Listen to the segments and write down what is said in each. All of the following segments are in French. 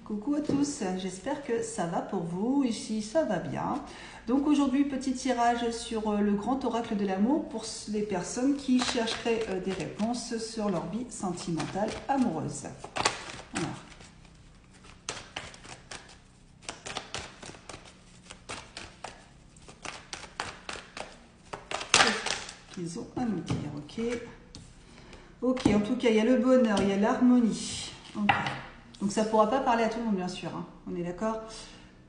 Coucou à tous, j'espère que ça va pour vous, ici ça va bien. Donc aujourd'hui, petit tirage sur le grand oracle de l'amour pour les personnes qui chercheraient des réponses sur leur vie sentimentale amoureuse. Alors. Qu'est-ce qu'ils ont à nous dire, ok. Ok, en tout cas, il y a le bonheur, il y a l'harmonie. Okay. Donc ça ne pourra pas parler à tout le monde, bien sûr, hein. On est d'accord?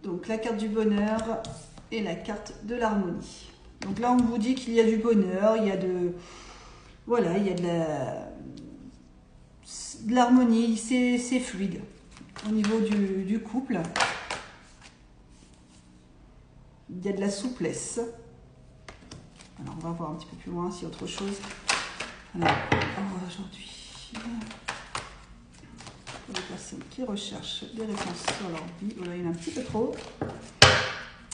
Donc la carte du bonheur et la carte de l'harmonie. Donc là, on vous dit qu'il y a du bonheur, il y a de... Voilà, il y a de l'harmonie, c'est fluide au niveau du couple. Il y a de la souplesse. Alors, on va voir un petit peu plus loin s'il y a autre chose. Alors, aujourd'hui... les personnes qui recherchent des réponses sur leur vie. Voilà, il y en a un petit peu trop.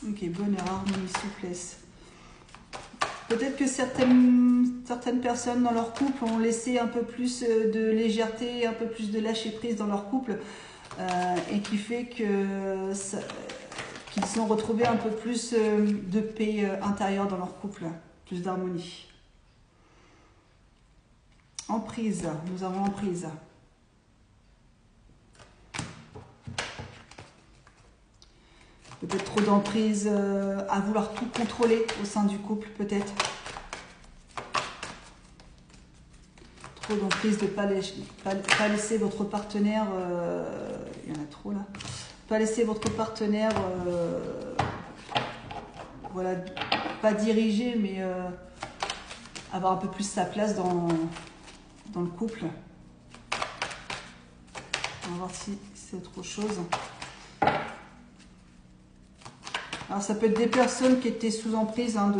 Ok, bonheur, harmonie, souplesse. Peut-être que certaines personnes dans leur couple ont laissé un peu plus de légèreté, un peu plus de lâcher prise dans leur couple et qui fait que qu'ils ont retrouvé un peu plus de paix intérieure dans leur couple, plus d'harmonie. Emprise, nous avons emprise. Peut-être trop d'emprise à vouloir tout contrôler au sein du couple, peut-être. Trop d'emprise de ne pas laisser votre partenaire... il y en a trop là. Pas laisser votre partenaire... voilà, pas diriger, mais avoir un peu plus sa place dans le couple. On va voir si c'est autre chose. Alors ça peut être des personnes qui étaient sous emprise hein,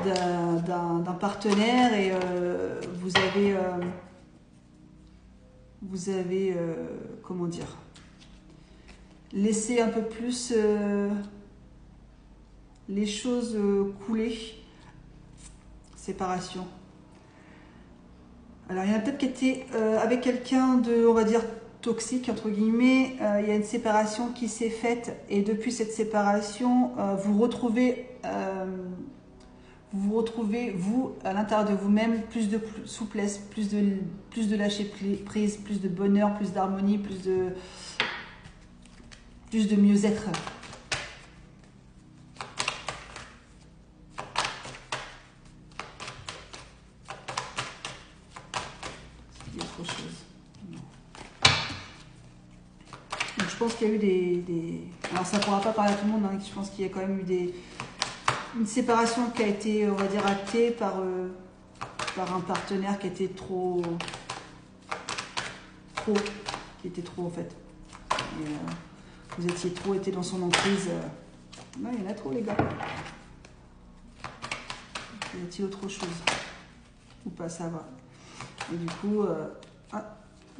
d'un partenaire et vous avez comment dire, laissé un peu plus les choses couler. Séparation. Alors il y en a peut-être qui étaient avec quelqu'un de, on va dire, toxique entre guillemets, il y a une séparation qui s'est faite et depuis cette séparation vous retrouvez vous à l'intérieur de vous-même plus de souplesse, plus de lâcher prise, plus de bonheur, plus d'harmonie, plus de mieux-être. Il y a autre chose. Je pense qu'il y a eu des... Alors ça ne pourra pas parler à tout le monde, hein. Je pense qu'il y a quand même eu une séparation qui a été, on va dire, actée par un partenaire qui était trop qui était trop en fait. Et, vous étiez trop été dans son emprise. Non, il y en a trop les gars. Y a-t-il autre chose? Ou pas, ça va. Et du coup...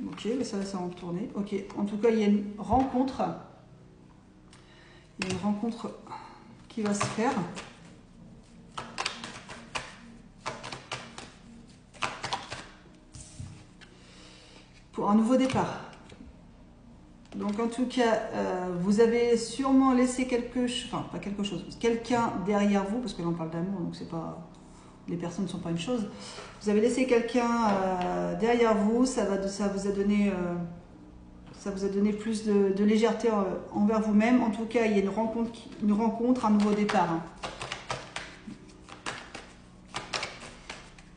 ok, mais ça va tourner. Ok, en tout cas, il y a une rencontre. Il y a une rencontre qui va se faire. Pour un nouveau départ. Donc, en tout cas, vous avez sûrement laissé quelque chose, enfin, pas quelque chose, quelqu'un derrière vous, parce que là, on parle d'amour, donc c'est pas... Les personnes ne sont pas une chose. Vous avez laissé quelqu'un derrière vous, ça vous a donné plus de légèreté envers vous-même. En tout cas, il y a une rencontre, un nouveau départ. Hein.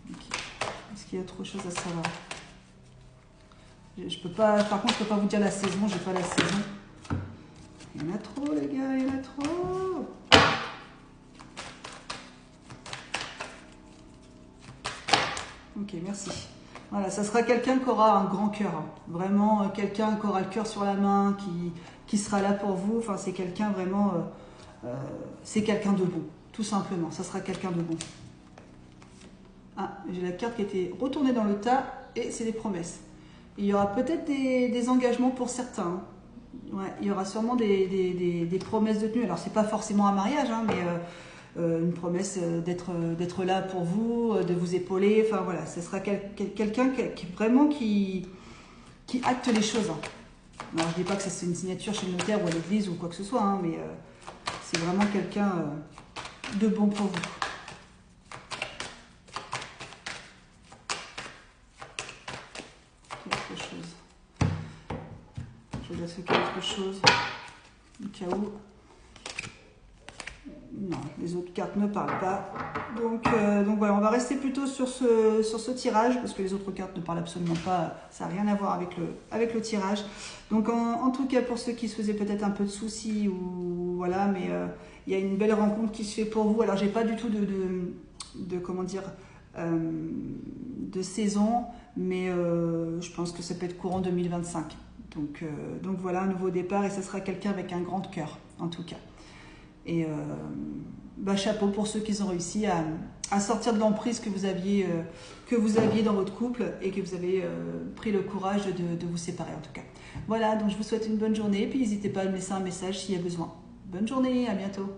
Okay. Est-ce qu'il y a autre chose à savoir? Je peux pas, par contre, je ne peux pas vous dire la saison, j'ai pas la saison. Il y en a trop, les gars, il y en a trop. Ok, merci. Voilà, ça sera quelqu'un qui aura un grand cœur. Hein. Vraiment, quelqu'un qui aura le cœur sur la main, qui sera là pour vous. Enfin, c'est quelqu'un vraiment... c'est quelqu'un de bon, tout simplement. Ça sera quelqu'un de bon. Ah, j'ai la carte qui a été retournée dans le tas et c'est des promesses. Il y aura peut-être des engagements pour certains. Hein. Ouais, il y aura sûrement des promesses de tenue. Alors, c'est pas forcément un mariage, hein, mais... une promesse d'être là pour vous, de vous épauler, enfin voilà, ce sera quelqu'un qui vraiment qui acte les choses. Hein. Alors, je dis pas que ça c'est une signature chez le notaire ou à l'église ou quoi que ce soit, hein, mais c'est vraiment quelqu'un de bon pour vous. Quelque chose. Je laisse quelque chose au cas où. Non, les autres cartes ne parlent pas. Donc voilà, on va rester plutôt sur ce tirage, parce que les autres cartes ne parlent absolument pas, ça n'a rien à voir avec le tirage. Donc en tout cas, pour ceux qui se faisaient peut-être un peu de soucis, ou voilà, mais il y a une belle rencontre qui se fait pour vous. Alors j'ai pas du tout de comment dire, de saison, mais je pense que ça peut être courant 2025. Donc voilà, un nouveau départ, et ça sera quelqu'un avec un grand cœur, en tout cas. Et chapeau pour ceux qui ont réussi à sortir de l'emprise que vous aviez dans votre couple, et que vous avez pris le courage de vous séparer, en tout cas. Voilà, donc je vous souhaite une bonne journée, puis n'hésitez pas à me laisser un message s'il y a besoin. Bonne journée, à bientôt.